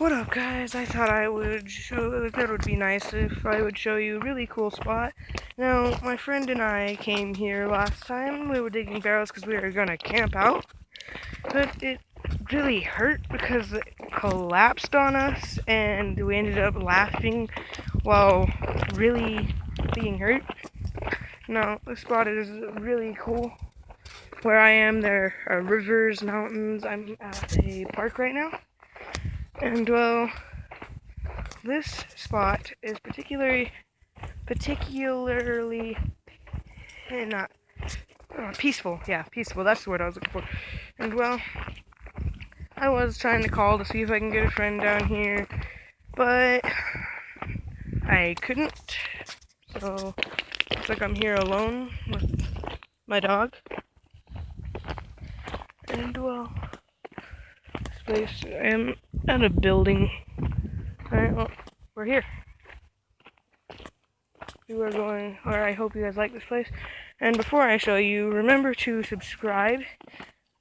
What up, guys? I thought I would that would be nice if I would show you a really cool spot. Now, my friend and I came here last time. We were digging barrels because we were gonna camp out, but it really hurt because it collapsed on us, and we ended up laughing while really being hurt. Now, this spot is really cool. Where I am, there are rivers, mountains. I'm at a park right now. And well, this spot is particularly not peaceful. Yeah, peaceful. That's the word I was looking for. And well, I was trying to call to see if I can get a friend down here, but I couldn't. So looks like I'm here alone with my dog. And well, this place, I am at a building. Alright, well, we're here. We are going, or I hope you guys like this place. And before I show you, remember to subscribe,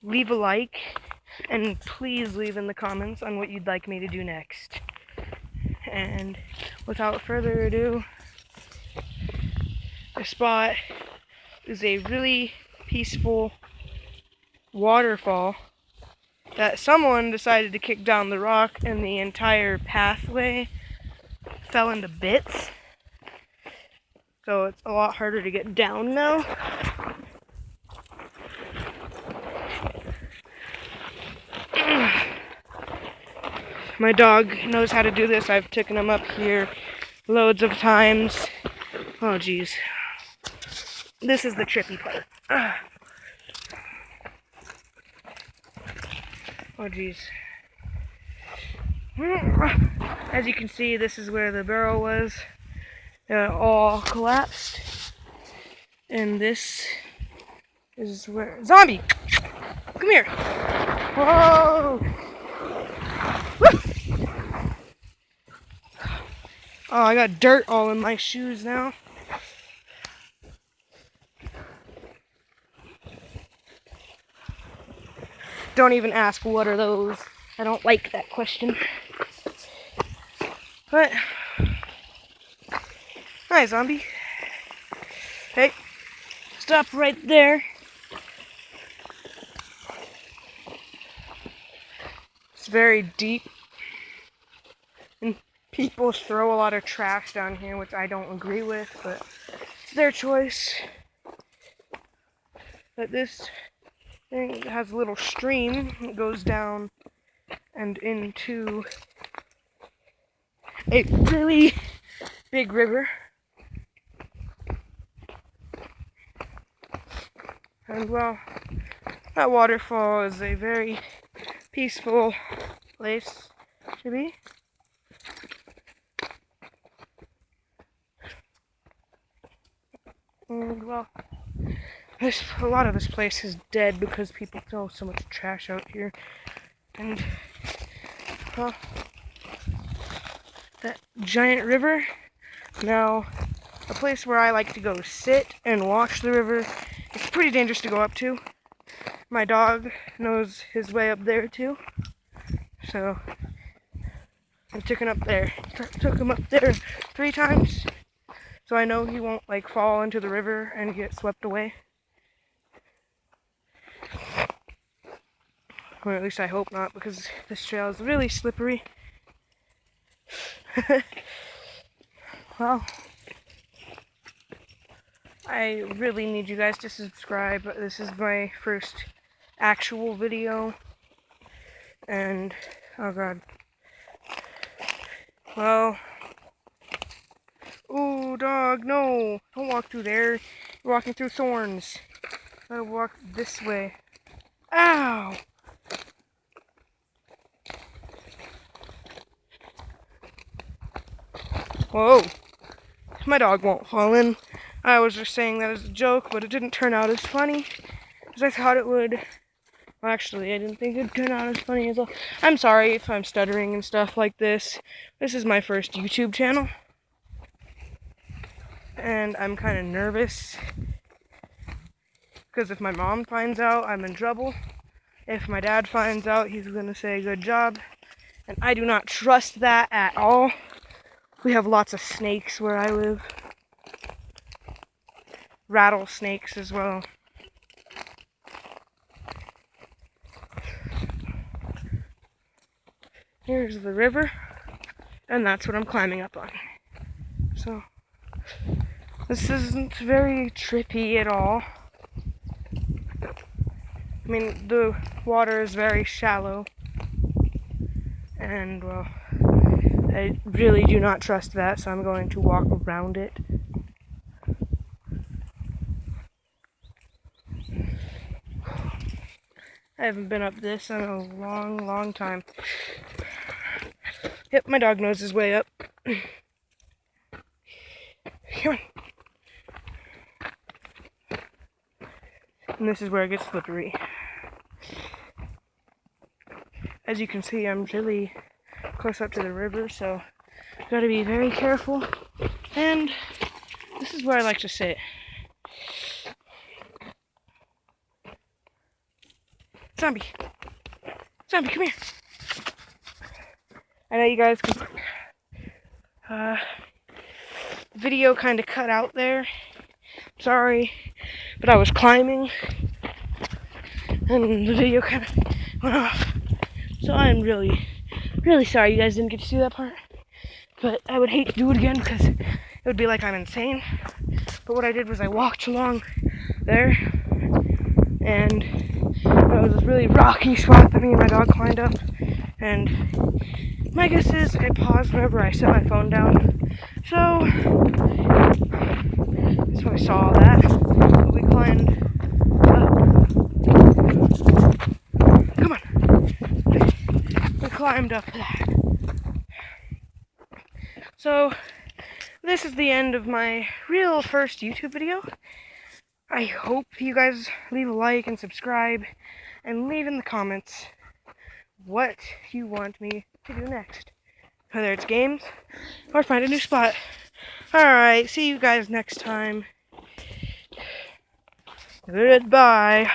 leave a like, and please leave in the comments on what you'd like me to do next. And without further ado, the spot is a really peaceful waterfall that someone decided to kick down the rock, and the entire pathway fell into bits. So it's a lot harder to get down now. My dog knows how to do this. I've taken him up here loads of times. Oh geez. This is the trippy part. Oh geez. As you can see, this is where the barrel was. It all collapsed. And this is where... Zombie! Come here! Whoa! Oh, I got dirt all in my shoes now. Don't even ask what are those. I don't like that question. But, hi, zombie. Hey, stop right there. It's very deep. And people throw a lot of trash down here, which I don't agree with, but it's their choice. But this thing has a little stream that goes down and into a really big river. And well, that waterfall is a very peaceful place to be. And well, a lot of this place is dead because people throw so much trash out here. And well, that giant river, now a place where I like to go sit and watch the river. It's pretty dangerous to go up to. My dog knows his way up there too, so I took him up there 3 times, so I know he won't like fall into the river and get swept away. Or at least I hope not, because this trail is really slippery. Well, I really need you guys to subscribe. This is my first actual video. And, oh god. Well. Ooh, dog, no. Don't walk through there. You're walking through thorns. Gotta walk this way. Ow! Whoa. My dog won't fall in. I was just saying that as a joke, but it didn't turn out as funny as I thought it would. Well, actually, I didn't think it'd turn out as funny as well. I'm sorry if I'm stuttering and stuff like this. This is my first YouTube channel. And I'm kind of nervous. Because if my mom finds out, I'm in trouble. If my dad finds out, he's going to say, good job. And I do not trust that at all. We have lots of snakes where I live. Rattlesnakes as well. Here's the river, and that's what I'm climbing up on. So, this isn't very trippy at all. I mean, the water is very shallow, and, well, I really do not trust that, so I'm going to walk around it. I haven't been up this in a long, long time. Yep, my dog knows his way up. Come on. And this is where it gets slippery. As you can see, I'm really close up to the river, so gotta be very careful. And this is where I like to sit. Zombie! Zombie, come here! I know you guys can... video kind of cut out there. Sorry, but I was climbing, and the video kind of went off. So I'm really, really sorry you guys didn't get to see that part. But I would hate to do it again because it would be like I'm insane. But what I did was I walked along there, and it was this really rocky spot that me and my dog climbed up. And my guess is I paused whenever I set my phone down. So that's when I saw all that. But we climbed up. Come on. We climbed up that. So this is the end of my real first YouTube video. I hope you guys leave a like and subscribe and leave in the comments what you want me to do next. Whether it's games or find a new spot. Alright, see you guys next time. Goodbye.